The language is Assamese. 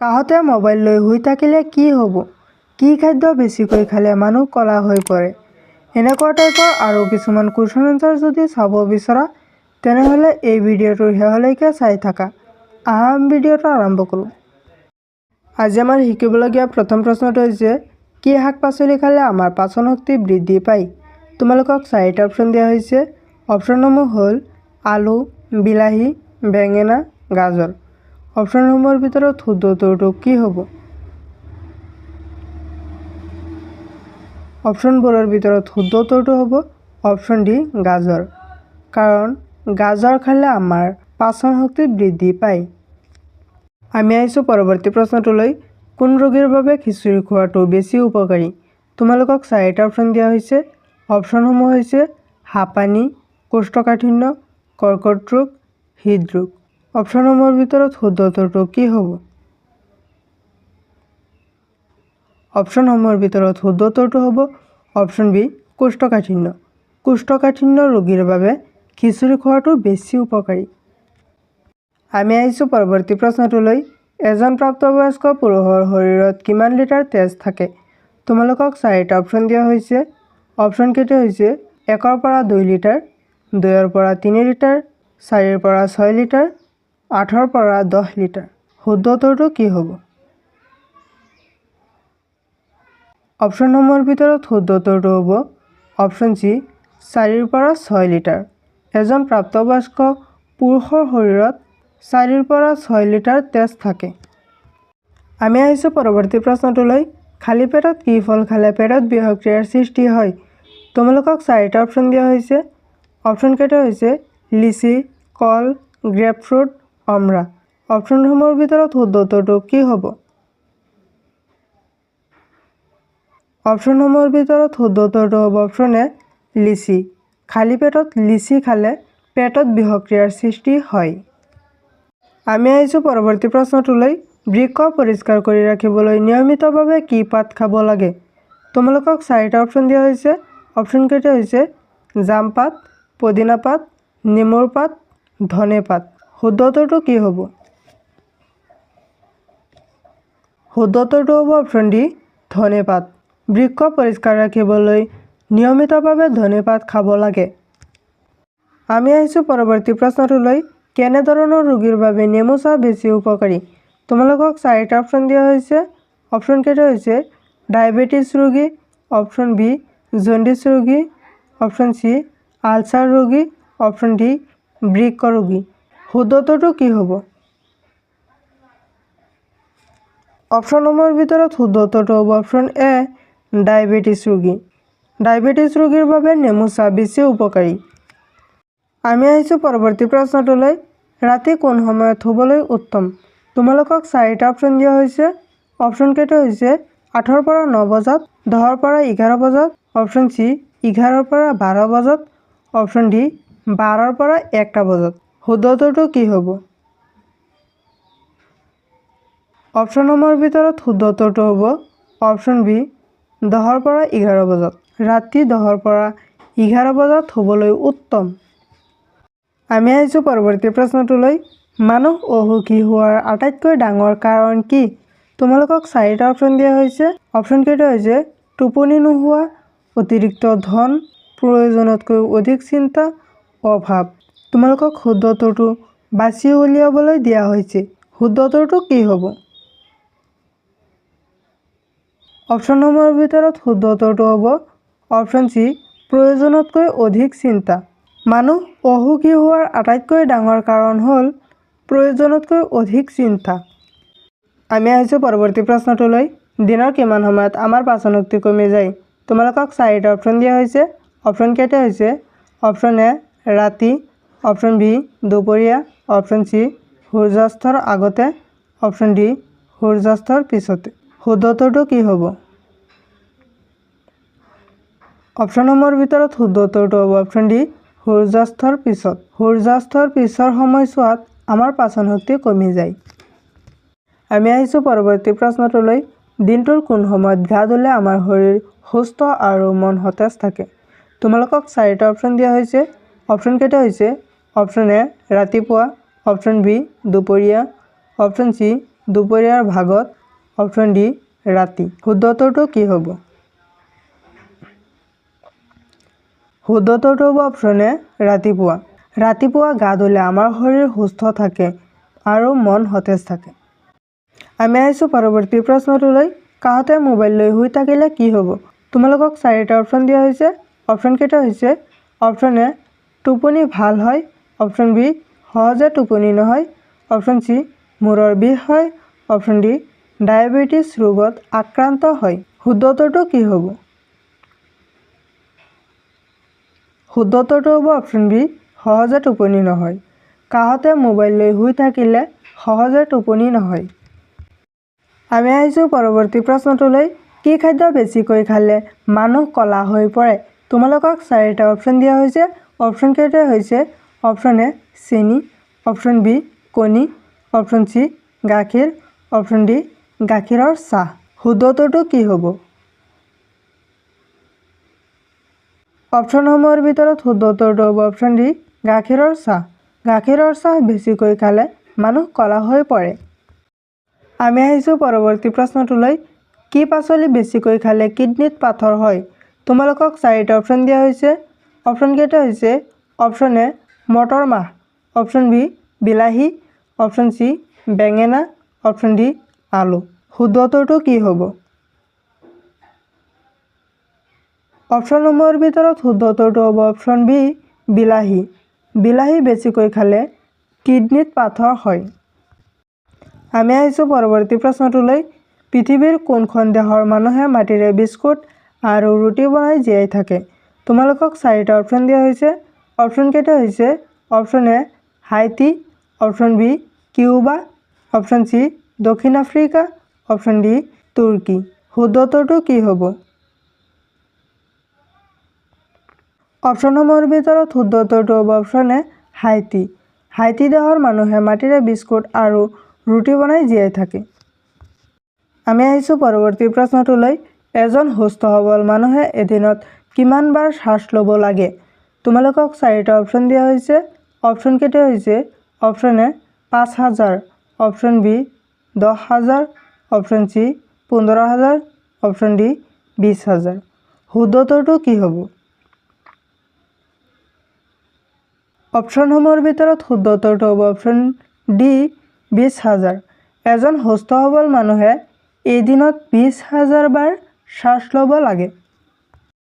কাহতে মোবাইল লৈ শুই থাকিলে কি হ'ব? কি খাদ্য বেছিকৈ খালে মানুহ ক'লা হৈ পৰে? এনেকুৱা টাইপৰ আৰু কিছুমান কুৱেশ্যন এনচাৰ যদি চাব বিচৰা তেনেহ'লে এই ভিডিঅ'টোৰ শেষলৈকে চাই থাকা। আহা ভিডিঅ'টো আৰম্ভ কৰোঁ। আজি আমাৰ শিকিবলগীয়া প্ৰথম প্ৰশ্নটো হৈছে কি শাক-পাচলি খালে আমাৰ পাচন শক্তি বৃদ্ধি পায়? তোমালোকক 4টা অপশ্যন দিয়া হৈছে। অপশ্যনসমূহ হ'ল আলু, বিলাহী, বেঙেনা, গাজৰ। অপশ্যনসমূহৰ ভিতৰত শুদ্ধ উত্তৰটো কি হ'ব? অপশ্যনবোৰৰ ভিতৰত শুদ্ধ উত্তৰটো হ'ব অপশ্যন ডি গাজৰ। কাৰণ গাজৰ খালে আমাৰ পাচন শক্তি বৃদ্ধি পায়। আমি আহিছোঁ পৰৱৰ্তী প্ৰশ্নটোলৈ। কোন ৰোগীৰ বাবে খিচিৰি খোৱাটো বেছি উপকাৰী? তোমালোকক 4টা অপশ্যন দিয়া হৈছে। অপশ্যনসমূহ হৈছে হাঁপানি, কোষ্ঠকাঠিন্য, কৰ্কট ৰোগ, হৃদৰোগ। অপশ্যনসমূহৰ ভিতৰত শুদ্ধ উত্তৰটো কি হ'ব? অপশ্যনসমূহৰ ভিতৰত শুদ্ধ উত্তৰটো হ'ব অপশ্যন বি কোষ্ঠকাঠিন্য। কোষ্ঠকাঠিন্য ৰোগীৰ বাবে খিচিৰি খোৱাটো বেছি উপকাৰী। আমি আহিছোঁ পৰৱৰ্তী প্ৰশ্নটোলৈ। এজন প্ৰাপ্তবয়স্ক পুৰুষৰ শৰীৰত কিমান লিটাৰ তেজ থাকে? তোমালোকক 4টা অপশ্যন দিয়া হৈছে। অপশ্যনকেইটা হৈছে 1ৰ পৰা 2 লিটাৰ, 2ৰ পৰা 3 লিটাৰ, 4ৰ পৰা 6 লিটাৰ, 8ৰ পৰা 10 লিটাৰ। শুদ্ধ উত্তৰটো কি হ'ব? অপশ্যনসমূহৰ ভিতৰত শুদ্ধ উত্তৰটো হ'ব অপশ্যন চি 4ৰ পৰা 6 লিটাৰ। এজন প্ৰাপ্তবয়স্ক পুৰুষৰ শৰীৰত 4ৰ পৰা 6 লিটাৰ তেজ থাকে। আমি আহিছোঁ পৰৱৰ্তী প্ৰশ্নটোলৈ। খালী পেটত কি ফল খালে পেটত বিষক্ৰিয়াৰ সৃষ্টি হয়? তোমালোকক 4টা অপশ্যন দিয়া হৈছে। অপশ্যনকেইটা হৈছে লিচি, কল, গ্ৰেপফ্ৰুট, অমৰা। অপশ্যনসমূহৰ ভিতৰত শুদ্ধ উত্তৰটো কি হ'ব? অপশ্যনসমূহৰ ভিতৰত শুদ্ধ উত্তৰটো হ'ব অপশ্যন এ লিচি। খালী পেটত লিচি খালে পেটত বিষক্ৰিয়াৰ সৃষ্টি হয়। আমি আহিছোঁ পৰৱৰ্তী প্ৰশ্নটোলৈ। বৃক্ক পৰিষ্কাৰ কৰি ৰাখিবলৈ নিয়মিতভাৱে কি পাত খাব লাগে? তোমালোকক 4টা অপশ্যন দিয়া হৈছে। অপশ্যনকেইটা হৈছে জাম পাত, পদিনা পাত, নেমুৰ পাত, ধনে পাত। শুদ্ধ উত্তৰটো কি হ'ব? শুদ্ধ উত্তৰটো হ'ব অপশ্যন ডি ধনে পাত। বৃক্ক পৰিষ্কাৰ ৰাখিবলৈ নিয়মিতভাৱে ধনে পাত খাব লাগে। আমি আহিছোঁ পৰৱৰ্তী প্ৰশ্নটোলৈ। কেনেধৰণৰ ৰোগীৰ বাবে নেমু চাহ বেছি উপকাৰী? তোমালোকক 4টা অপশ্যন দিয়া হৈছে। অপশ্যনকেইটা হৈছে ডায়েবেটিছ ৰোগী, অপশ্যন বি জণ্ডিছ ৰোগী, অপশ্যন চি আলচাৰ ৰোগী, অপশ্যন ডি বৃক্ক ৰোগী। শুদ্ধ উত্তৰটো কি হ'ব? অপশ্যনসমূহৰ ভিতৰত শুদ্ধ উত্তৰটো হ'ব অপশ্যন এ ডায়েবেটিছ ৰোগী। ডায়েবেটিছ ৰোগীৰ বাবে নেমু চাহ বেছি উপকাৰী। আমি আহিছোঁ পৰৱৰ্তী প্ৰশ্নটোলৈ। ৰাতি কোন সময়ত শুবলৈ উত্তম? তোমালোকক 4টা অপশ্যন দিয়া হৈছে। অপশ্যনকেইটা হৈছে 8ৰ পৰা 9 বজাত, 10ৰ পৰা 11 বজাত, অপশ্যন চি 11ৰ পৰা 12 বজাত, অপশ্যন ডি 12ৰ পৰা 1টা বজাত। শুদ্ধ উত্তৰটো কি হ'ব? অপশ্যনসমূহৰ ভিতৰত শুদ্ধ উত্তৰটো হ'ব অপশ্যন বি 10ৰ পৰা 11 বজাত। ৰাতি 10ৰ পৰা 11 বজাত শুবলৈ উত্তম। আমি আহিছোঁ পৰৱৰ্তী প্ৰশ্নটোলৈ। মানুহ অসুখী হোৱাৰ আটাইতকৈ ডাঙৰ কাৰণ কি? তোমালোকক 4টা অপশ্যন দিয়া হৈছে। অপশ্যনকেইটা হৈছে টোপনি নোহোৱা, অতিৰিক্ত ধন, প্ৰয়োজনতকৈ অধিক চিন্তা, অভাৱ। তোমালোকক শুদ্ধ উত্তৰটো বাছি উলিয়াবলৈ দিয়া হৈছে। শুদ্ধ উত্তৰটো কি হ'ব? অপশ্যনসমূহৰ ভিতৰত শুদ্ধ উত্তৰটো হ'ব অপশ্যন চি প্ৰয়োজনতকৈ অধিক চিন্তা। মানুহ অসুখী হোৱাৰ আটাইতকৈ ডাঙৰ কাৰণ হ'ল প্ৰয়োজনতকৈ অধিক চিন্তা। আমি আহিছোঁ পৰৱৰ্তী প্ৰশ্নটোলৈ। দিনৰ কিমান সময়ত আমাৰ পাচন শক্তি কমি যায়? তোমালোকক 4টা অপশ্যন দিয়া হৈছে। অপশ্যনকেইটা হৈছে অপশ্যন এ ৰাতি, অপশ্যন বি দুপৰীয়া, অপশ্যন চি সূৰ্যাস্তৰ আগতে, অপশ্যন ডি সূৰ্যাস্তৰ পিছতে। শুদ্ধ উত্তৰটো কি হ'ব? অপশ্যনসমূহৰ ভিতৰত শুদ্ধ উত্তৰটো হ'ব অপশ্যন ডি সূৰ্যাস্তৰ পিছত। সূৰ্যাস্তৰ পিছৰ সময়ছোৱাত আমাৰ পাচন শক্তি কমি যায়। আমি আহিছোঁ পৰৱৰ্তী প্ৰশ্নটোলৈ। দিনটোৰ কোন সময়ত গা ধুলে আমাৰ শৰীৰ সুস্থ আৰু মন সতেজ থাকে? তোমালোকক 4টা অপশ্যন দিয়া হৈছে। অপশ্যনকেইটা হৈছে অপশ্যন এ ৰাতিপুৱা, অপশ্যন বি দুপৰীয়া, অপশ্যন চি দুপৰীয়াৰ ভাগত অপশ্যন ডি ৰাতি। শুদ্ধ উত্তৰটো কি হ'ব? শুদ্ধ উত্তৰটো হ'ব অপশ্যন এ ৰাতিপুৱা। ৰাতিপুৱা গা ধুলে আমাৰ শৰীৰ সুস্থ থাকে আৰু মন সতেজ থাকে। আমি আহিছোঁ পৰৱৰ্তী প্ৰশ্নটোলৈ। কাহঁতে মোবাইল লৈ শুই থাকিলে কি হ'ব? তোমালোকক 4টা অপশ্যন দিয়া হৈছে। অপশ্যন কেইটা হৈছে অপশ্যন এ টোপনি ভাল হয়, অপশ্যন বি সহজে টোপনি নহয়, অপশ্যন চি মূৰৰ বিষ হয়, অপশ্যন ডি ডায়েবেটিছ ৰোগত আক্ৰান্ত হয়। শুদ্ধ উত্তৰটো কি হ'ব? শুদ্ধ উত্তৰটো হ'ব অপশ্যন বি সহজে টোপনি নহয়। কাহঁতে মোবাইল লৈ শুই থাকিলে সহজে টোপনি নহয়। আমি আহিছোঁ পৰৱৰ্তী প্ৰশ্নটোলৈ। কি খাদ্য বেছিকৈ খালে মানুহ ক'লা হৈ পৰে? তোমালোকক 4টা অপশ্যন দিয়া হৈছে। অপশ্যন কেইটা হৈছে অপশ্যন এ চেনি, অপশ্যন বি কণী, অপশ্যন চি গাখীৰ, অপশ্যন ডি গাখীৰৰ চাহ। শুদ্ধ উত্তৰটো কি হ'ব? অপশ্যনসমূহৰ ভিতৰত শুদ্ধ উত্তৰটো হ'ব অপশ্যন ডি গাখীৰৰ চাহ। গাখীৰৰ চাহ বেছিকৈ খালে মানুহ ক'লা হৈ পৰে। আমি আহিছোঁ পৰৱৰ্তী প্ৰশ্নটোলৈ। কি পাচলি বেছিকৈ খালে কিডনীত পাথৰ হয়? তোমালোকক 4টা অপশ্যন দিয়া হৈছে। অপশ্যন কেইটা হৈছে অপশ্যন এ মটৰ মাহ, অপশ্যন বি বিলাহী, অপশ্যন চি বেঙেনা, অপশ্যন ডি আলু। শুদ্ধ উত্তৰটো কি হ'ব? অপশ্যনসমূহৰ ভিতৰত শুদ্ধ উত্তৰটো হ'ব অপশ্যন বি বিলাহী। বিলাহী বেছিকৈ খালে কিডনীত পাথৰ হয়। আমি আহিছোঁ পৰৱৰ্তী প্ৰশ্নটোলৈ। পৃথিৱীৰ কোনখন দেশৰ মানুহে মাটিৰে বিস্কুট আৰু ৰুটি বনাই জীয়াই থাকে? তোমালোকক 4টা অপশ্যন দিয়া হৈছে। অপশ্যন কেইটা হৈছে option A Haiti, option B Cuba, option C দক্ষিণ আফ্ৰিকা, অপশ্যন ডি তুৰ্কী। শুদ্ধ উত্তৰটো কি হ'ব? অপশ্যনসমূহৰ ভিতৰত শুদ্ধ উত্তৰটো হ'ব অপশ্যন এ হাইতি। হাইতি দেশৰ মানুহে মাটিৰে বিস্কুট আৰু ৰুটি বনাই জীয়াই থাকে। আমি আহিছোঁ পৰৱৰ্তী প্ৰশ্নটোলৈ। এজন সুস্থ সবল মানুহে এদিনত কিমান বাৰ শ্বাস ল'ব লাগে? তোমালোকক 4টা অপশ্যন দিয়া হৈছে। অপশ্যন কেইটা হৈছে option A 5000, option B 10000, option C 15000, option D 20000। শুদ্ধ উত্তৰটো কি হ'ব? অপশ্যনসমূহৰ ভিতৰত শুদ্ধ উত্তৰটো হ'ব অপশ্যন ডি 20000। এজন সুস্থ সবল মানুহে এদিনত 20000 বাৰ শ্বাস ল'ব লাগে।